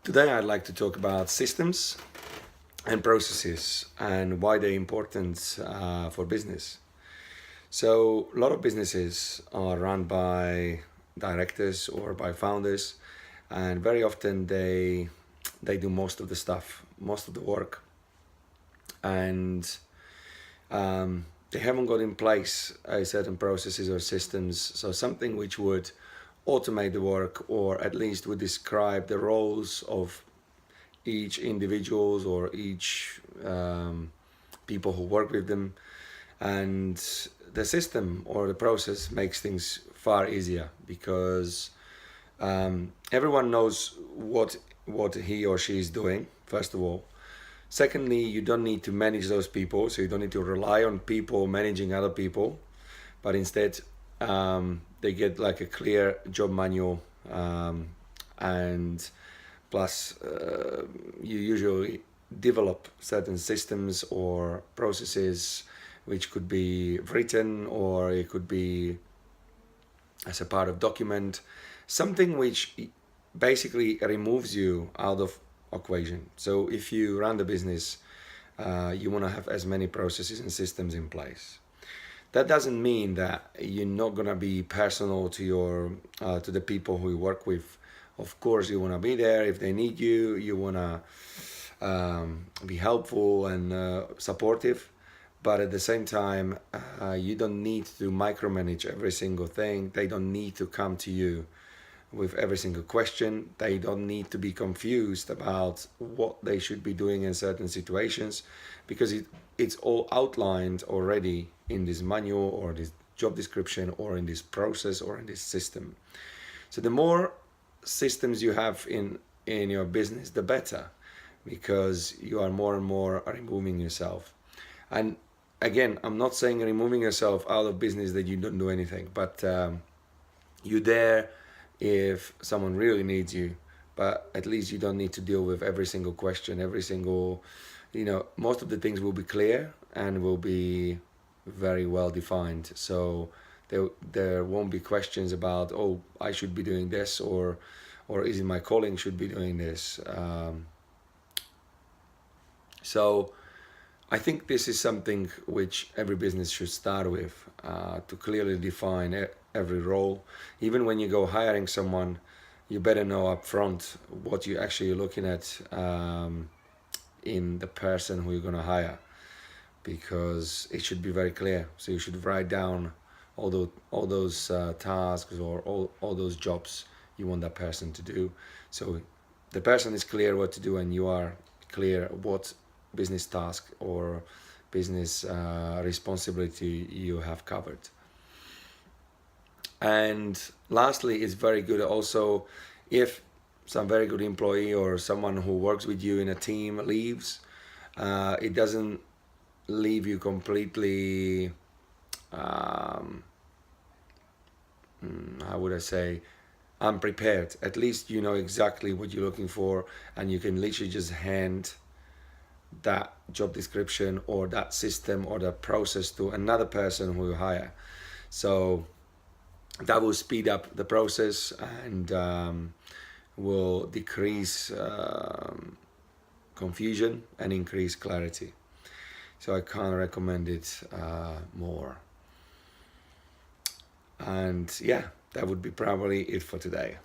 Today I'd like to talk about systems and processes and why they're important for business. So a lot of businesses are run by directors or by founders, and very often they do most of the stuff, most of the work, and they haven't got in place a certain processes or systems. So something which would automate the work, or at least would describe the roles of each individuals or each people who work with them, and the system or the process makes things far easier because everyone knows what he or she is doing, first of all. Secondly, you don't need to manage those people, so you don't need to rely on people managing other people, but instead they get like a clear job manual, and plus you usually develop certain systems or processes which could be written, or it could be as a part of document, something which basically removes you out of equation. So if you run the business, you want to have as many processes and systems in place. That doesn't mean that you're not gonna be personal to your to the people who you work with. Of course, you wanna be there if they need you. You wanna be helpful and supportive, but at the same time, you don't need to micromanage every single thing. They don't need to come to you with every single question. They don't need to be confused about what they should be doing in certain situations, because it's all outlined already in this manual or this job description or in this process or in this system. So the more systems you have in your business, the better, because you are more and more removing yourself. And again, I'm not saying removing yourself out of business that you don't do anything, but you're there if someone really needs you, but at least you don't need to deal with every single question, every single, most of the things will be clear and will be very well defined. So there won't be questions about, oh, I should be doing this, or is it my calling should be doing this. So I think this is something which every business should start with, to clearly define every role. Even when you go hiring someone, you better know up front what you're actually looking at in the person who you're going to hire, because it should be very clear. So you should write down all those tasks or all those jobs you want that person to do. So the person is clear what to do, and you are clear what business task or business responsibility you have covered. And lastly, it's very good also if some very good employee or someone who works with you in a team leaves, it doesn't leave you completely, how would I say, unprepared. At least you know exactly what you're looking for, and you can literally just hand that job description or that system or that process to another person who you hire. So that will speed up the process and will decrease confusion and increase clarity. So I can't recommend it more. And yeah, that would be probably it for today.